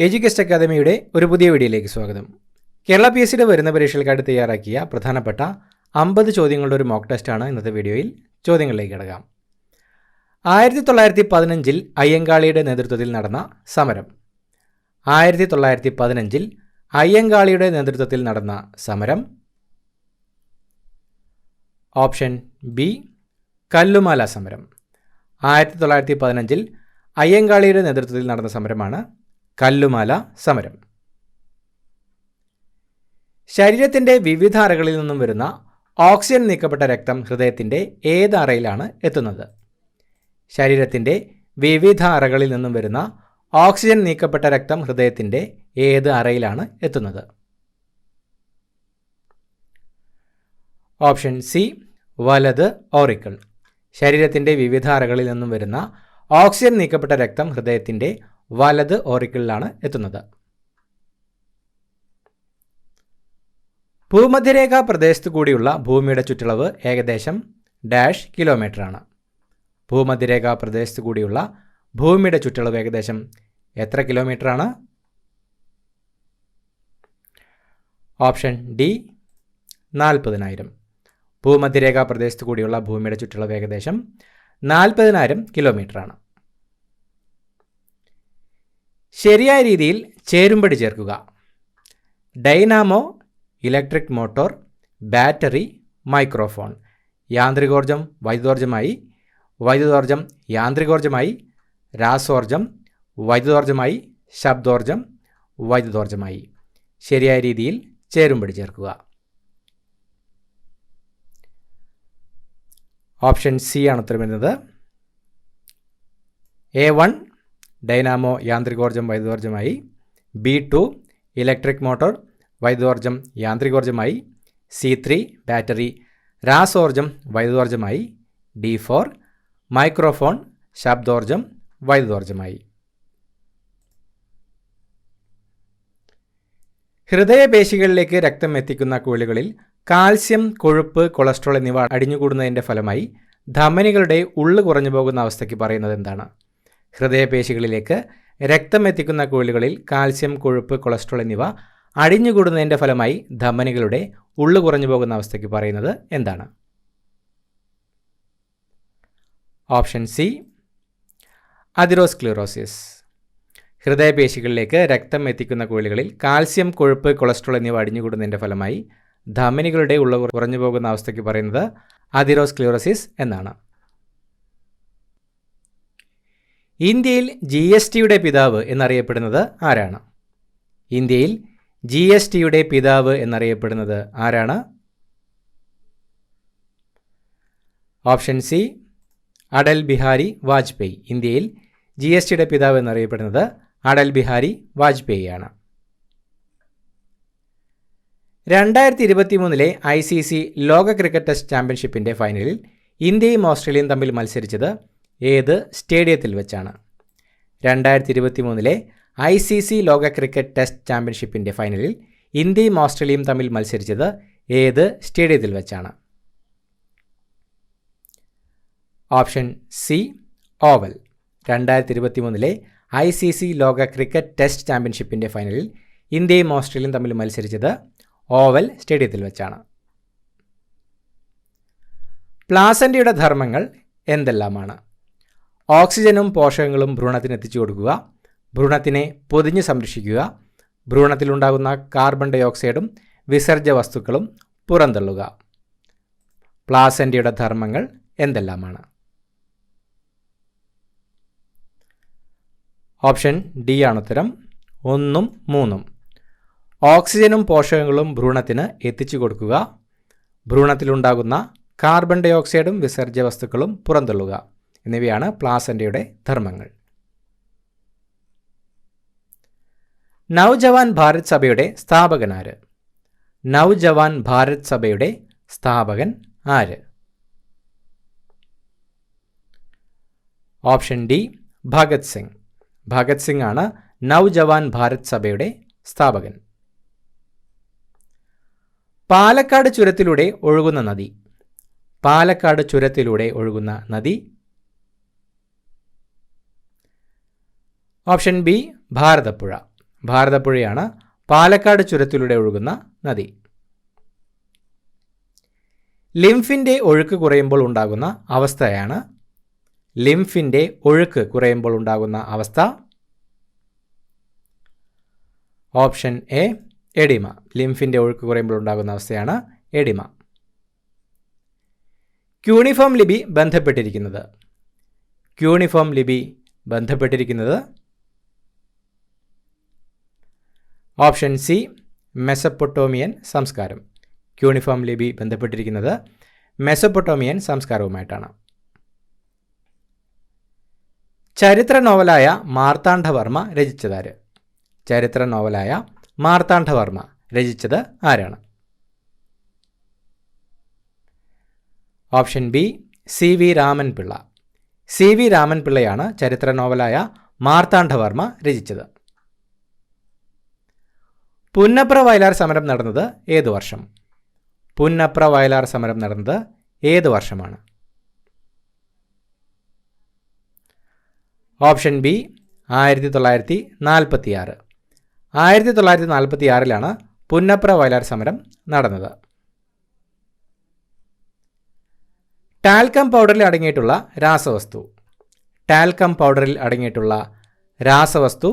എഡ്യൂക്കേസ്റ്റ് അക്കാദമിയുടെ ഒരു പുതിയ വീഡിയോയിലേക്ക് സ്വാഗതം. കേരള PSCയുടെ വരുന്ന പരീക്ഷകൾക്കായിട്ട് തയ്യാറാക്കിയ പ്രധാനപ്പെട്ട 50 ചോദ്യങ്ങളുടെ ഒരു മോക്ക് ടെസ്റ്റാണ് ഇന്നത്തെ വീഡിയോയിൽ. ചോദ്യങ്ങളിലേക്ക് കിടക്കാം. 1915 അയ്യങ്കാളിയുടെ നേതൃത്വത്തിൽ നടന്ന സമരം. 1915 അയ്യങ്കാളിയുടെ നേതൃത്വത്തിൽ നടന്ന സമരം. ഓപ്ഷൻ ബി കല്ലുമാല സമരം. 1915 അയ്യങ്കാളിയുടെ നേതൃത്വത്തിൽ നടന്ന സമരമാണ് കല്ലുമാല സമരം. ശരീരത്തിൻ്റെ വിവിധ അറകളിൽ നിന്നും വരുന്ന ഓക്സിജൻ നീക്കപ്പെട്ട രക്തം ഹൃദയത്തിൻ്റെ ഏത് അറയിലാണ് എത്തുന്നത്? ശരീരത്തിൻ്റെ വിവിധ അറകളിൽ നിന്നും വരുന്ന ഓക്സിജൻ നീക്കപ്പെട്ട രക്തം ഹൃദയത്തിൻ്റെ ഏത് അറയിലാണ് എത്തുന്നത്? ഓപ്ഷൻ സി വലത് ഓറിക്കിൾ. ശരീരത്തിൻ്റെ വിവിധ അറകളിൽ നിന്നും വരുന്ന ഓക്സിജൻ നീക്കപ്പെട്ട രക്തം ഹൃദയത്തിൻ്റെ വലത് ഓറിക്കിളിലാണ് എത്തുന്നത്. ഭൂമധ്യരേഖാ പ്രദേശത്തു കൂടിയുള്ള ഭൂമിയുടെ ചുറ്റളവ് ഏകദേശം ഡാഷ് കിലോമീറ്ററാണ്. ഭൂമധ്യരേഖാ പ്രദേശത്തു കൂടിയുള്ള ഭൂമിയുടെ ചുറ്റളവ് ഏകദേശം എത്ര കിലോമീറ്ററാണ്? Option D 40,000. ഭൂമധ്യരേഖാ പ്രദേശത്തു കൂടിയുള്ള ഭൂമിയുടെ ചുറ്റളവ് ഏകദേശം 40,000 കിലോമീറ്ററാണ്. ശരിയായ രീതിയിൽ ചേരുംപടി ചേർക്കുക. Dynamo, electric motor, battery, microphone. യാന്ത്രികോർജം വൈദ്യുതോർജ്ജമായി, വൈദ്യുതോർജ്ജം യാന്ത്രികോർജ്ജമായി, രാസോർജം വൈദ്യുതോർജ്ജമായി, ശബ്ദോർജ്ജം വൈദ്യുതോർജ്ജമായി. ശരിയായ രീതിയിൽ ചേരുംപടി ചേർക്കുക. ഓപ്ഷൻ സി ആണ് ഉത്തരം വരുന്നത്. A1 ഡൈനാമോ യാന്ത്രികോർജ്ജം വൈദ്യുതോർജ്ജമായി, B2 ഇലക്ട്രിക് മോട്ടോർ വൈദ്യുതോർജ്ജം യാന്ത്രികോർജ്ജമായി, C3 ബാറ്ററി രാസോർജം വൈദ്യുതോർജ്ജമായി, D4 മൈക്രോഫോൺ ശബ്ദോർജ്ജം വൈദ്യുതോർജ്ജമായി. ഹൃദയപേശികളിലേക്ക് രക്തം എത്തിക്കുന്ന കുഴലുകളിൽ കാൽസ്യം, കൊഴുപ്പ്, കൊളസ്ട്രോൾ എന്നിവ അടിഞ്ഞുകൂടുന്നതിൻ്റെ ഫലമായി ധമനികളുടെ ഉള്ളു കുറഞ്ഞു പോകുന്ന അവസ്ഥയ്ക്ക് പറയുന്നത് എന്താണ്? ഹൃദയപേശികളിലേക്ക് രക്തം എത്തിക്കുന്ന കുഴലുകളിൽ കാൽസ്യം, കൊഴുപ്പ്, കൊളസ്ട്രോൾ എന്നിവ അടിഞ്ഞുകൂടുന്നതിൻ്റെ ഫലമായി ധമനികളുടെ ഉള്ളു കുറഞ്ഞു പോകുന്ന അവസ്ഥയ്ക്ക് പറയുന്നത് എന്താണ്? Option C atherosclerosis. ഹൃദയപേശികളിലേക്ക് രക്തം എത്തിക്കുന്ന കുഴലുകളിൽ കാൽസ്യം, കൊഴുപ്പ്, കൊളസ്ട്രോൾ എന്നിവ അടിഞ്ഞുകൂടുന്നതിൻ്റെ ഫലമായി ധമനികളുടെ ഉള്ളു കുറഞ്ഞു പോകുന്ന അവസ്ഥയ്ക്ക് പറയുന്നത് അതിറോസ്ക്ലിറോസിസ് എന്നാണ്. ഇന്ത്യയിൽ GSTയുടെ പിതാവ് എന്നറിയപ്പെടുന്നത് ആരാണ്? ഇന്ത്യയിൽ GSTയുടെ പിതാവ് എന്നറിയപ്പെടുന്നത് ആരാണ്? Option C Atal Bihari Vajpayee. ഇന്ത്യയിൽ GSTയുടെ പിതാവ് എന്നറിയപ്പെടുന്നത് അടൽ ബിഹാരി വാജ്പേയി ആണ്. 2023 ICC ലോക ക്രിക്കറ്റ് ടെസ്റ്റ് ചാമ്പ്യൻഷിപ്പിൻ്റെ ഫൈനലിൽ ഇന്ത്യയും ഓസ്ട്രേലിയയും തമ്മിൽ മത്സരിച്ചത് ഏത് സ്റ്റേഡിയത്തിൽ വെച്ചാണ്? 2023 ICC ലോക ക്രിക്കറ്റ് ടെസ്റ്റ് ചാമ്പ്യൻഷിപ്പിൻ്റെ ഫൈനലിൽ ഇന്ത്യയും ഓസ്ട്രേലിയയും തമ്മിൽ മത്സരിച്ചത് ഏത് സ്റ്റേഡിയത്തിൽ വെച്ചാണ്? Option C oval. 2023 ICC ലോക ക്രിക്കറ്റ് ടെസ്റ്റ് ചാമ്പ്യൻഷിപ്പിൻ്റെ ഫൈനലിൽ ഇന്ത്യയും ഓസ്ട്രേലിയയും തമ്മിൽ മത്സരിച്ചത് ഓവൽ സ്റ്റേഡിയത്തിൽ വെച്ചാണ്. പ്ലാസൻ്റയുടെ ധർമ്മങ്ങൾ എന്തെല്ലാമാണ്? ഓക്സിജനും പോഷകങ്ങളും ഭ്രൂണത്തിന് എത്തിച്ചു കൊടുക്കുക, ഭ്രൂണത്തിനെ പൊതിഞ്ഞ് സംരക്ഷിക്കുക, ഭ്രൂണത്തിലുണ്ടാകുന്ന കാർബൺ ഡൈ ഓക്സൈഡും വിസർജ്യ വസ്തുക്കളും പുറന്തള്ളുക. പ്ലാസൻ്റയുടെ ധർമ്മങ്ങൾ എന്തെല്ലാമാണ്? ഓപ്ഷൻ ഡി ആണ് ഉത്തരം. 1ഉം 3ഉം. ഓക്സിജനും പോഷകങ്ങളും ഭ്രൂണത്തിന് എത്തിച്ചു കൊടുക്കുക, ഭ്രൂണത്തിലുണ്ടാകുന്ന കാർബൺ ഡൈ ഓക്സൈഡും വിസർജ്യ വസ്തുക്കളും പുറന്തള്ളുക എന്നിവയാണ് പ്ലാസൻ്റയുടെ ധർമ്മങ്ങൾ. നവജവാൻ ഭാരത് സഭയുടെ സ്ഥാപകൻ ആര്? നവജവാൻ ഭാരത് സഭയുടെ സ്ഥാപകൻ ആര്? Option D Bhagat Singh. ഭഗത് സിംഗ് ആണ് നവജവാൻ ഭാരത് സഭയുടെ സ്ഥാപകൻ. പാലക്കാട് ചുരത്തിലൂടെ ഒഴുകുന്ന നദി. പാലക്കാട് ചുരത്തിലൂടെ ഒഴുകുന്ന നദി. Option B Bharathapuzha. ഭാരതപ്പുഴയാണ് പാലക്കാട് ചുരത്തിലൂടെ ഒഴുകുന്ന നദി. ലിംഫിൻ്റെ ഒഴുക്ക് കുറയുമ്പോൾ ഉണ്ടാകുന്ന അവസ്ഥയാണ് ലിംഫിൻ്റെ ഒഴുക്ക് കുറയുമ്പോൾ ഉണ്ടാകുന്ന അവസ്ഥ. Option A oedema. ലിംഫിൻ്റെ ഒഴുക്ക് കുറയുമ്പോൾ ഉണ്ടാകുന്ന അവസ്ഥയാണ് എഡിമ. ക്യൂണിഫോം ലിപി ബന്ധപ്പെട്ടിരിക്കുന്നത്. ക്യൂണിഫോം ലിപി ബന്ധപ്പെട്ടിരിക്കുന്നത് ഓപ്ഷൻ സി മെസപ്പൊട്ടോമിയൻ സംസ്കാരം. ക്യൂണിഫോം ലിപി ബന്ധപ്പെട്ടിരിക്കുന്നത് മെസപ്പൊട്ടോമിയൻ സംസ്കാരവുമായിട്ടാണ്. ചരിത്ര നോവലായ മാർത്താണ്ഡവർമ്മ രചിച്ചതാര്? ചരിത്ര നോവലായ മാർത്താണ്ഡവർമ്മ രചിച്ചത് ആരാണ്? Option B C V Raman Pillai. C V Raman പിള്ളയാണ് ചരിത്ര നോവലായ മാർത്താണ്ഡവർമ്മ രചിച്ചത്. പുന്നപ്ര വയലാർ സമരം നടന്നത് ഏതു വർഷം? പുന്നപ്ര വയലാർ സമരം നടന്നത് ഏത് വർഷമാണ്? Option B 1946. 1946 പുന്നപ്ര വയലാർ സമരം നടന്നത്. ടാൽക്കം പൗഡറിൽ അടങ്ങിയിട്ടുള്ള രാസവസ്തു. ടാൽക്കം പൗഡറിൽ അടങ്ങിയിട്ടുള്ള രാസവസ്തു.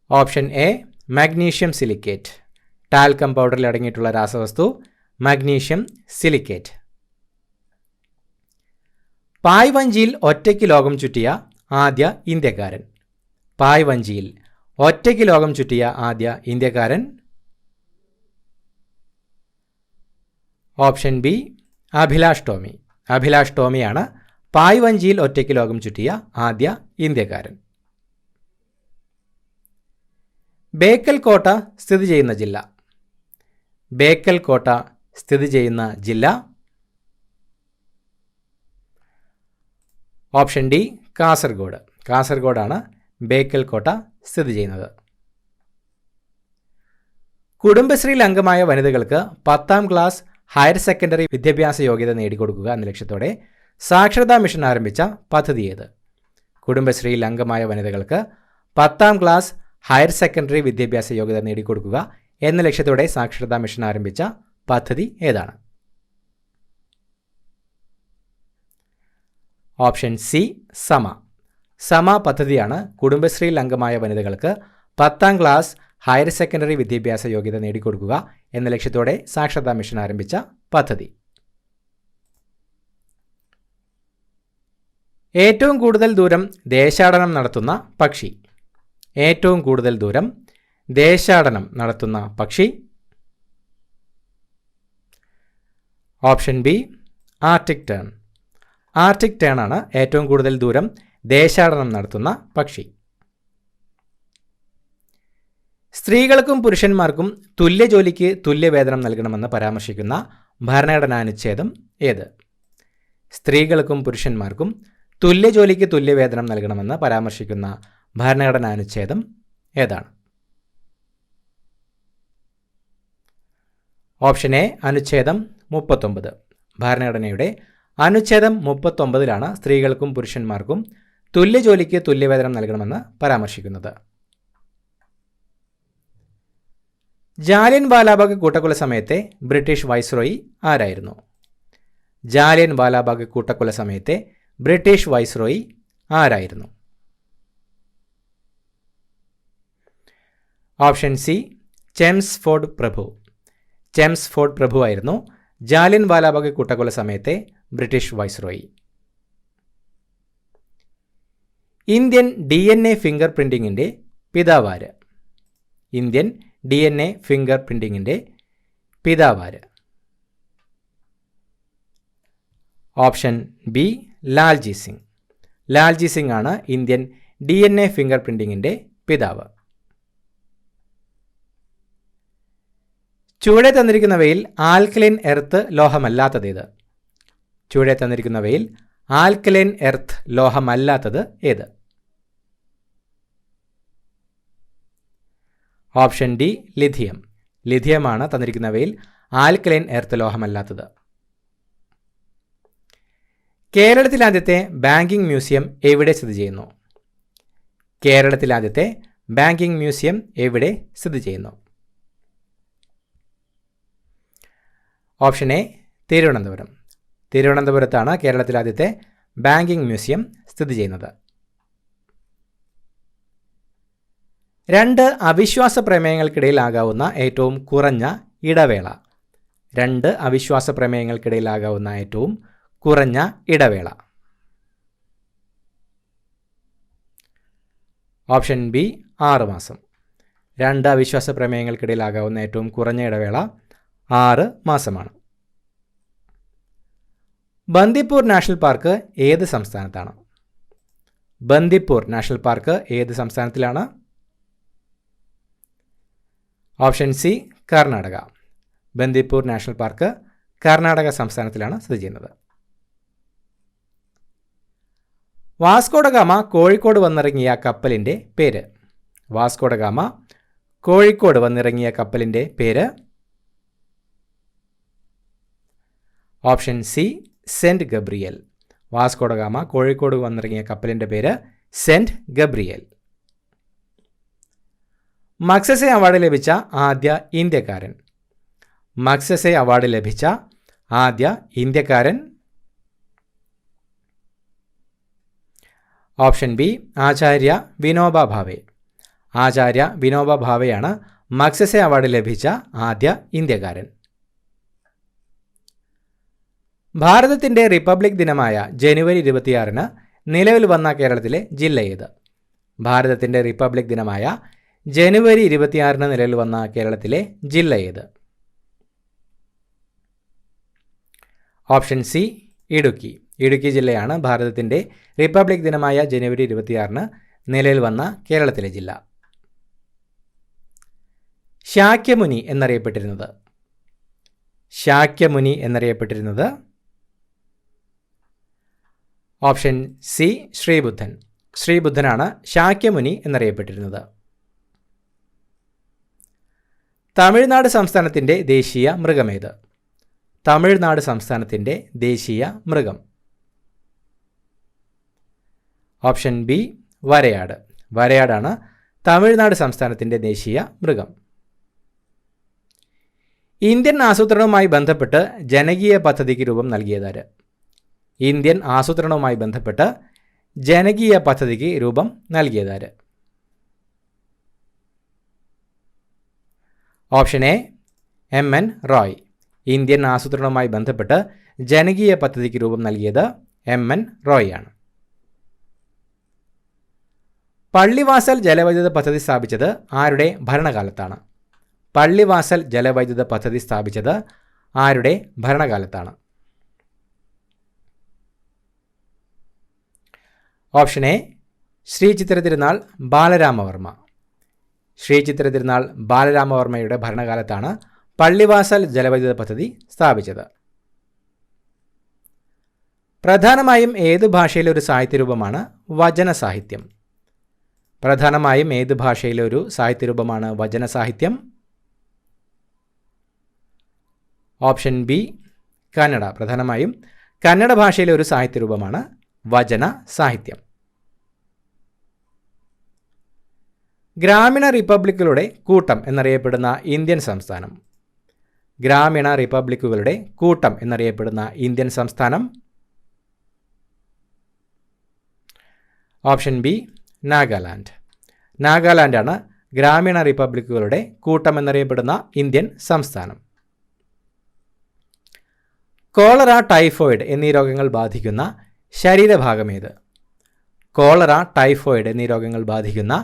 Option A magnesium silicate. Talcum പൗഡറിൽ അടങ്ങിയിട്ടുള്ള രാസവസ്തു മാഗ്നീഷ്യം സിലിക്കേറ്റ്. പായ്വഞ്ചിയിൽ ഒറ്റയ്ക്ക് ലോകം ചുറ്റിയ ആദ്യ ഇന്ത്യക്കാരൻ. പായ്വഞ്ചിയിൽ ഒറ്റയ്ക്ക് ലോകം ചുറ്റിയ ആദ്യ ഇന്ത്യക്കാരൻ. Option B Abhilash Tomy. അഭിലാഷ് ടോമിയാണ് പായ്വഞ്ചിയിൽ ഒറ്റയ്ക്ക് ലോകം ചുറ്റിയ ആദ്യ ഇന്ത്യക്കാരൻ. ബേക്കൽ കോട്ട സ്ഥിതി ചെയ്യുന്ന ജില്ല. ബേക്കൽ കോട്ട സ്ഥിതി ചെയ്യുന്ന ജില്ല. Option D Kasaragod. കാസർഗോഡാണ് ബേക്കൽ കോട്ട സ്ഥിതി ചെയ്യുന്നത്. കുടുംബശ്രീയിൽ അംഗമായ വനിതകൾക്ക് 10ാം ക്ലാസ് ഹയർ സെക്കൻഡറി വിദ്യാഭ്യാസ യോഗ്യത നേടിക്കൊടുക്കുക എന്ന ലക്ഷ്യത്തോടെ സാക്ഷരതാ മിഷൻ ആരംഭിച്ച പദ്ധതി ഏത്? കുടുംബശ്രീയിൽ അംഗമായ വനിതകൾക്ക് 10ാം ക്ലാസ് ഹയർ സെക്കൻഡറി വിദ്യാഭ്യാസ യോഗ്യത നേടിക്കൊടുക്കുക എന്ന ലക്ഷ്യത്തോടെ സാക്ഷരതാ മിഷൻ ആരംഭിച്ച പദ്ധതി ഏതാണ്? ഓപ്ഷൻ സി സമ. സമ പദ്ധതിയാണ് കുടുംബശ്രീയിൽ അംഗമായ വനിതകൾക്ക് 10ാം ക്ലാസ് ഹയർ സെക്കൻഡറി വിദ്യാഭ്യാസ യോഗ്യത നേടിക്കൊടുക്കുക എന്ന ലക്ഷ്യത്തോടെ സാക്ഷരതാ മിഷൻ ആരംഭിച്ച പദ്ധതി. ഏറ്റവും കൂടുതൽ ദൂരം ദേശാടനം നടത്തുന്ന പക്ഷി. ഏറ്റവും കൂടുതൽ ദൂരം ദേശാടനം നടത്തുന്ന പക്ഷി. Option B Arctic tern. Arctic tern ആണ് ഏറ്റവും കൂടുതൽ ദൂരം ദേശാടനം നടത്തുന്ന പക്ഷി. സ്ത്രീകൾക്കും പുരുഷന്മാർക്കും തുല്യ ജോലിക്ക് തുല്യവേതനം നൽകണമെന്ന് പരാമർശിക്കുന്ന ഭരണഘടനാനുച്ഛേദം ഏത്? സ്ത്രീകൾക്കും പുരുഷന്മാർക്കും തുല്യ ജോലിക്ക് തുല്യവേതനം നൽകണമെന്ന് പരാമർശിക്കുന്ന ഭരണഘടനാനുച്ഛേദം ഏതാണ്? ഓപ്ഷൻ എ അനുച്ഛേദം 39. ഭരണഘടനയുടെ അനുച്ഛേദം 39 സ്ത്രീകൾക്കും പുരുഷന്മാർക്കും തുല്യ ജോലിക്ക് തുല്യവേതനം നൽകണമെന്ന് പരാമർശിക്കുന്നത്. ജാലിയൻ വാലാബാഗ് കൂട്ടക്കൊല സമയത്തെ ബ്രിട്ടീഷ് വൈസ്രോയി ആരായിരുന്നു? ജാലിയൻ വാലാബാഗ് കൂട്ടക്കൊല സമയത്തെ ബ്രിട്ടീഷ് വൈസ്രോയി ആരായിരുന്നു? ഓപ്ഷൻ സി ചെംസ്ഫോർഡ് പ്രഭു. ചെംസ്ഫോർഡ് പ്രഭു ആയിരുന്നു ജാലിയൻ വാലാബാഗ് കൂട്ടക്കൊല സമയത്തെ British viceroy. Indian DNA finger പ്രിൻറ്റിങ്ങിൻ്റെ പിതാവാര്? ഇന്ത്യൻ DNA ഫിംഗർ പ്രിൻറ്റിങ്ങിൻ്റെ പിതാവാര്? Option B Lalji Singh. ലാൽജി സിംഗ് ആണ് ഇന്ത്യൻ DNA ഫിംഗർ പ്രിൻറ്റിങ്ങിൻ്റെ പിതാവ്. ചുവടെ തന്നിരിക്കുന്നവയിൽ ആൽക്കലൈൻ എർത്ത് ലോഹമല്ലാത്തതേത്? ചുവടെ തന്നിരിക്കുന്നവയിൽ ആൽക്കലൈൻ എർത്ത് ലോഹമല്ലാത്തത് ഏത്? Option D lithium. ലിഥിയമാണ് തന്നിരിക്കുന്നവയിൽ ആൽക്കലൈൻ എർത്ത് ലോഹമല്ലാത്തത്. കേരളത്തിലെ ആദ്യത്തെ ബാങ്കിംഗ് മ്യൂസിയം എവിടെ സ്ഥിതി ചെയ്യുന്നു? കേരളത്തിലെ ആദ്യത്തെ ബാങ്കിംഗ് മ്യൂസിയം എവിടെ സ്ഥിതി ചെയ്യുന്നു? Option A Thiruvananthapuram. തിരുവനന്തപുരത്താണ് കേരളത്തിലെ ആദ്യത്തെ ബാങ്കിംഗ് മ്യൂസിയം സ്ഥിതി ചെയ്യുന്നത്. 2 അവിശ്വാസ പ്രമേയങ്ങൾക്കിടയിലാകാവുന്ന ഏറ്റവും കുറഞ്ഞ ഇടവേള. 2 അവിശ്വാസ പ്രമേയങ്ങൾക്കിടയിലാകാവുന്ന ഏറ്റവും കുറഞ്ഞ ഇടവേള. ഓപ്ഷൻ ബി 6 മാസം. 2 അവിശ്വാസ പ്രമേയങ്ങൾക്കിടയിലാകാവുന്ന ഏറ്റവും കുറഞ്ഞ ഇടവേള 6 മാസമാണ്. ബന്ദിപ്പൂർ നാഷണൽ പാർക്ക് ഏത് സംസ്ഥാനത്താണ്? ബന്ദിപ്പൂർ നാഷണൽ പാർക്ക് ഏത് സംസ്ഥാനത്തിലാണ്? Option C Karnataka. Bandipur national park Karnataka സംസ്ഥാനത്തിലാണ് സ്ഥിതി ചെയ്യുന്നത്. വാസ്കോ ഡ ഗാമ കോഴിക്കോട് വന്നിറങ്ങിയ കപ്പലിൻ്റെ പേര്. വാസ്കോ ഡ ഗാമ കോഴിക്കോട് വന്നിറങ്ങിയ കപ്പലിൻ്റെ പേര്. Option C Saint Gabriel. Vasco da Gama Kozhikode വന്നിറങ്ങിയ കപ്പലിൻ്റെ പേര് സെൻറ്റ് ഗബ്രിയേൽ. മഗ്സസെ അവാർഡ് ലഭിച്ച ആദ്യ ഇന്ത്യക്കാരൻ. മഗ്സസെ അവാർഡ് ലഭിച്ച ആദ്യ ഇന്ത്യക്കാരൻ. ഓപ്ഷൻ ബി ആചാര്യ വിനോബ ഭാവെ. ആചാര്യ വിനോബ ഭാവെയാണ് മഗ്സസെ അവാർഡ് ലഭിച്ച ആദ്യ ഇന്ത്യക്കാരൻ. ഭാരതത്തിൻ്റെ റിപ്പബ്ലിക് ദിനമായ ജനുവരി 26 നിലവിൽ വന്ന കേരളത്തിലെ ജില്ല ഏത്? ഭാരതത്തിൻ്റെ റിപ്പബ്ലിക് ദിനമായ ജനുവരി 26 നിലവിൽ വന്ന കേരളത്തിലെ ജില്ല ഏത്? Option C Idukki. ഇടുക്കി ജില്ലയാണ് ഭാരതത്തിൻ്റെ റിപ്പബ്ലിക് ദിനമായ ജനുവരി 26 നിലവിൽ വന്ന കേരളത്തിലെ ജില്ല. ശാക്യമുനി എന്നറിയപ്പെട്ടിരുന്നത്. ശാക്യമുനി എന്നറിയപ്പെട്ടിരുന്നത്. Option C Sreebuddhan. ശ്രീബുദ്ധനാണ് ശാക്യമുനി എന്നറിയപ്പെട്ടിരുന്നത്. തമിഴ്നാട് സംസ്ഥാനത്തിൻ്റെ ദേശീയ മൃഗമേത്? തമിഴ്നാട് സംസ്ഥാനത്തിൻ്റെ ദേശീയ മൃഗം. ഓപ്ഷൻ ബി വരയാട്. വരയാടാണ് തമിഴ്നാട് സംസ്ഥാനത്തിൻ്റെ ദേശീയ മൃഗം. ഇന്ത്യൻ ആസൂത്രണവുമായി ബന്ധപ്പെട്ട് ജനകീയ പദ്ധതിക്ക് രൂപം നൽകിയതാര്? ഇന്ത്യൻ ആസൂത്രണവുമായി ബന്ധപ്പെട്ട് ജനകീയ പദ്ധതിക്ക് രൂപം നൽകിയതാര്? Option A MN Roy. Indian ആസൂത്രണവുമായി ബന്ധപ്പെട്ട് ജനകീയ പദ്ധതിക്ക് രൂപം നൽകിയത് MN റോയ് ആണ്. പള്ളിവാസൽ ജലവൈദ്യുത പദ്ധതി സ്ഥാപിച്ചത് ആരുടെ ഭരണകാലത്താണ്? പള്ളിവാസൽ ജലവൈദ്യുത പദ്ധതി സ്ഥാപിച്ചത് ആരുടെ ഭരണകാലത്താണ്? ഓപ്ഷൻ എ ശ്രീ ചിത്ര തിരുനാൾ ബാലരാമവർമ്മ. ശ്രീ ചിത്ര തിരുനാൾ ബാലരാമവർമ്മയുടെ ഭരണകാലത്താണ് പള്ളിവാസൽ ജലവൈദ്യുത പദ്ധതി സ്ഥാപിച്ചത്. പ്രധാനമായും ഏത് ഭാഷയിലെ ഒരു സാഹിത്യരൂപമാണ് വചന സാഹിത്യം? പ്രധാനമായും ഏത് ഭാഷയിലെ ഒരു സാഹിത്യരൂപമാണ് വചന സാഹിത്യം? Option B Kannada. പ്രധാനമായും കന്നഡ ഭാഷയിലെ ഒരു സാഹിത്യരൂപമാണ് വചന സാഹിത്യം. ഗ്രാമീണ റിപ്പബ്ലിക്കുകളുടെ കൂട്ടം എന്നറിയപ്പെടുന്ന ഇന്ത്യൻ സംസ്ഥാനം. ഗ്രാമീണ റിപ്പബ്ലിക്കുകളുടെ കൂട്ടം എന്നറിയപ്പെടുന്ന ഇന്ത്യൻ സംസ്ഥാനം. Option B Nagaland. നാഗാലാൻഡാണ് ഗ്രാമീണ റിപ്പബ്ലിക്കുകളുടെ കൂട്ടം എന്നറിയപ്പെടുന്ന ഇന്ത്യൻ സംസ്ഥാനം. കോളറ, ടൈഫോയിഡ് എന്നീ രോഗങ്ങൾ ബാധിക്കുന്ന ശരീരഭാഗമേത്? കോളറ, ടൈഫോയിഡ് എന്നീ രോഗങ്ങൾ ബാധിക്കുന്ന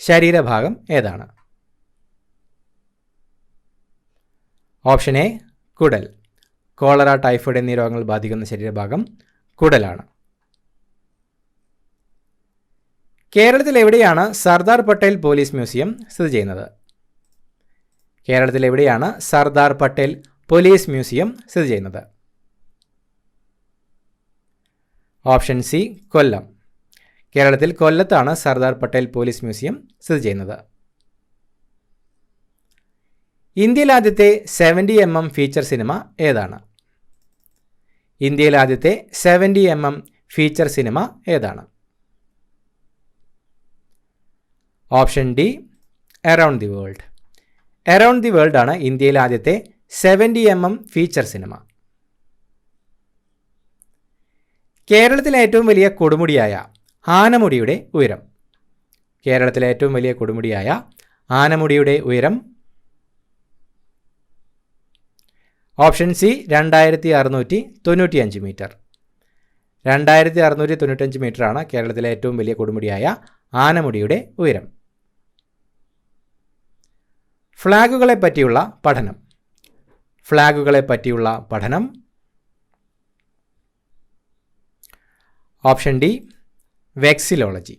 ശരീരഭാഗം ഏതാണ്? ഓപ്ഷൻ എ കുടൽ. കോളറ, ടൈഫോയിഡ് എന്നീ രോഗങ്ങൾ ബാധിക്കുന്ന ശരീരഭാഗം കുടലാണ്. കേരളത്തിൽ എവിടെയാണ് സർദാർ പട്ടേൽ പോലീസ് മ്യൂസിയം സ്ഥിതി ചെയ്യുന്നത്? കേരളത്തിൽ എവിടെയാണ് സർദാർ പട്ടേൽ പോലീസ് മ്യൂസിയം സ്ഥിതി ചെയ്യുന്നത്? ഓപ്ഷൻ സി കൊല്ലം. കേരളത്തിൽ കൊല്ലത്താണ് സർദാർ പട്ടേൽ പോലീസ് മ്യൂസിയം സ്ഥിതി ചെയ്യുന്നത്. ഇന്ത്യയിലെ ആദ്യത്തെ 70mm ഫീച്ചർ സിനിമ ഏതാണ്? ഇന്ത്യയിലെ ആദ്യത്തെ 70mm ഫീച്ചർ സിനിമ ഏതാണ്? Option D around the world. Around the world ആണ് ഇന്ത്യയിലെ ആദ്യത്തെ 70mm ഫീച്ചർ സിനിമ. കേരളത്തിലെ ഏറ്റവും വലിയ കൊടുമുടിയായ ആനമുടിയുടെ ഉയരം. കേരളത്തിലെ ഏറ്റവും വലിയ കൊടുമുടിയായ ആനമുടിയുടെ ഉയരം. Option C 2695 metre. 2695 മീറ്ററാണ് കേരളത്തിലെ ഏറ്റവും വലിയ കൊടുമുടിയായ ആനമുടിയുടെ ഉയരം. ഫ്ലാഗുകളെ പറ്റിയുള്ള പഠനം. ഫ്ലാഗുകളെ പറ്റിയുള്ള പഠനം. Option D വെക്സിലോളജി.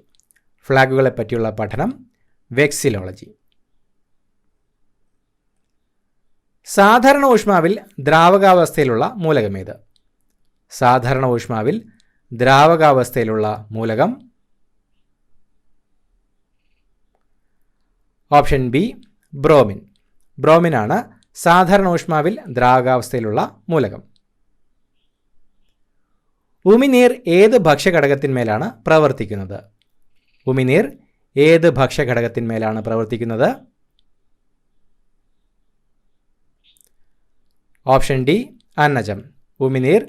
ഫ്ലാഗുകളെ പറ്റിയുള്ള പഠനം വെക്സിലോളജി. സാധാരണ ഊഷ്മാവിൽ ദ്രാവകാവസ്ഥയിലുള്ള മൂലകമേത്? സാധാരണ ഊഷ്മാവിൽ ദ്രാവകാവസ്ഥയിലുള്ള മൂലകം. Option B bromine. ബ്രോമിനാണ് സാധാരണ ഊഷ്മാവിൽ ദ്രാവകാവസ്ഥയിലുള്ള മൂലകം. ഉമിനീർ ഏത് ഭക്ഷ്യഘടകത്തിന്മേലാണ് പ്രവർത്തിക്കുന്നത്? ഉമിനീർ ഏത് ഭക്ഷ്യഘടകത്തിന്മേലാണ് പ്രവർത്തിക്കുന്നത്? ഓപ്ഷൻ ഡി അന്നജം. ഉമിനീർ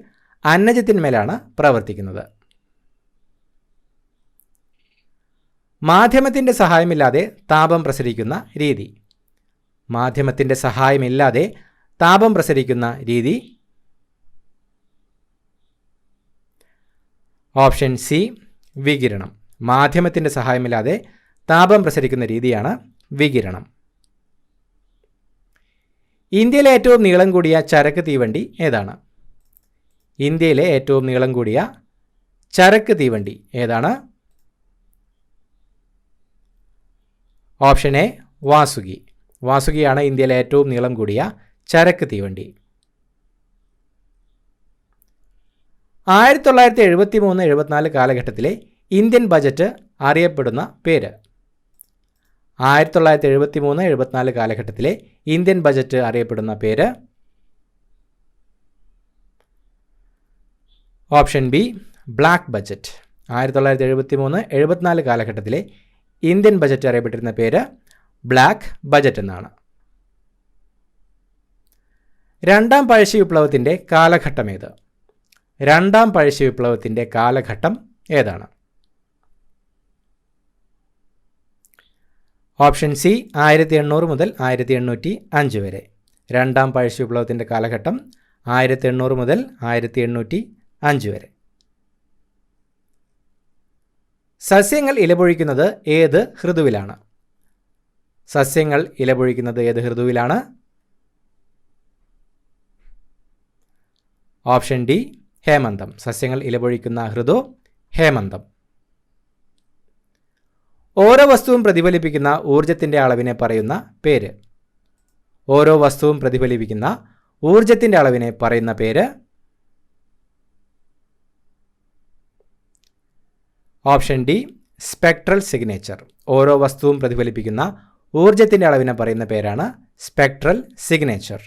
അന്നജത്തിന്മേലാണ് പ്രവർത്തിക്കുന്നത്. മാധ്യമത്തിൻ്റെ സഹായമില്ലാതെ താപം പ്രസരിക്കുന്ന രീതി. മാധ്യമത്തിൻ്റെ സഹായമില്ലാതെ താപം പ്രസരിക്കുന്ന രീതി. ഓപ്ഷൻ സി വികിരണം. മാധ്യമത്തിൻ്റെ സഹായമില്ലാതെ താപം പ്രസരിക്കുന്ന രീതിയാണ് വികിരണം. ഇന്ത്യയിലെ ഏറ്റവും നീളം കൂടിയ ചരക്ക് തീവണ്ടി ഏതാണ്? ഇന്ത്യയിലെ ഏറ്റവും നീളം കൂടിയ ചരക്ക് തീവണ്ടി ഏതാണ്? Option A Vasuki. വാസുകിയാണ് ഇന്ത്യയിലെ ഏറ്റവും നീളം കൂടിയ ചരക്ക് തീവണ്ടി. 1973-74 കാലഘട്ടത്തിലെ ഇന്ത്യൻ ബജറ്റ് അറിയപ്പെടുന്ന പേര്. 1973-74 കാലഘട്ടത്തിലെ ഇന്ത്യൻ ബജറ്റ് അറിയപ്പെടുന്ന പേര്. Option B black budget. 1973-74 കാലഘട്ടത്തിലെ ഇന്ത്യൻ ബജറ്റ് അറിയപ്പെട്ടിരുന്ന പേര് ബ്ലാക്ക് ബജറ്റ് എന്നാണ്. രണ്ടാം പഴശ്ശി വിപ്ലവത്തിൻ്റെ കാലഘട്ടമേത്? രണ്ടാം പഴശ്ശി വിപ്ലവത്തിൻ്റെ കാലഘട്ടം ഏതാണ്? ഓപ്ഷൻ സി 1800 മുതൽ 1805 വരെ. രണ്ടാം പഴശ്ശി വിപ്ലവത്തിൻ്റെ കാലഘട്ടം 1800 മുതൽ 1805 വരെ. സസ്യങ്ങൾ ഇലപൊഴിക്കുന്നത് ഏത് ഋതുവിലാണ്? സസ്യങ്ങൾ ഇലപൊഴിക്കുന്നത് ഏത് ഋതുവിലാണ്? Option D ഹേമന്തം. സസ്യങ്ങൾ ഇലപൊഴിക്കുന്ന ഋതു ഹേമന്തം. ഓരോ വസ്തുവും പ്രതിഫലിപ്പിക്കുന്ന ഊർജത്തിൻ്റെ അളവിനെ പറയുന്ന പേര്. ഓരോ വസ്തുവും പ്രതിഫലിപ്പിക്കുന്ന ഊർജത്തിൻ്റെ അളവിനെ പറയുന്ന പേര്. Option D spectral signature. ഓരോ വസ്തുവും പ്രതിഫലിപ്പിക്കുന്ന ഊർജത്തിൻ്റെ അളവിനെ പറയുന്ന പേരാണ് സ്പെക്ട്രൽ സിഗ്നേച്ചർ.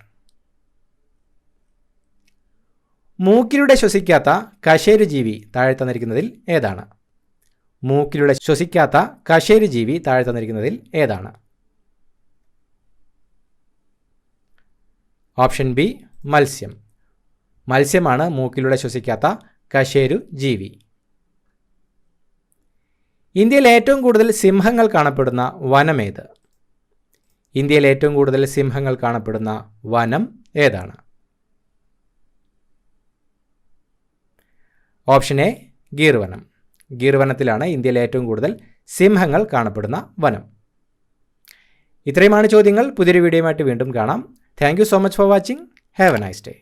മൂക്കിലൂടെ ശ്വസിക്കാത്ത കശേരുജീവി താഴെ തന്നിരിക്കുന്നതിൽ ഏതാണ്? മൂക്കിലൂടെ ശ്വസിക്കാത്ത കശേരുജീവി താഴെ തന്നിരിക്കുന്നതിൽ ഏതാണ്? ഓപ്ഷൻ ബി മത്സ്യം. മത്സ്യമാണ് മൂക്കിലൂടെ ശ്വസിക്കാത്ത കശേരുജീവി. ഇന്ത്യയിൽ ഏറ്റവും കൂടുതൽ സിംഹങ്ങൾ കാണപ്പെടുന്ന വനമേത്? ഇന്ത്യയിൽ ഏറ്റവും കൂടുതൽ സിംഹങ്ങൾ കാണപ്പെടുന്ന വനം ഏതാണ്? ഓപ്ഷൻ എ ഗീർ വനം. ഗീർ വനത്തിലാണ് ഇന്ത്യയിലെ ഏറ്റവും കൂടുതൽ സിംഹങ്ങൾ കാണപ്പെടുന്ന വനം. ഇത്രയുമാണ് ചോദ്യങ്ങൾ. പുതിയൊരു വീഡിയോയുമായിട്ട് വീണ്ടും കാണാം. Thank you so much for watching. Have A nice day.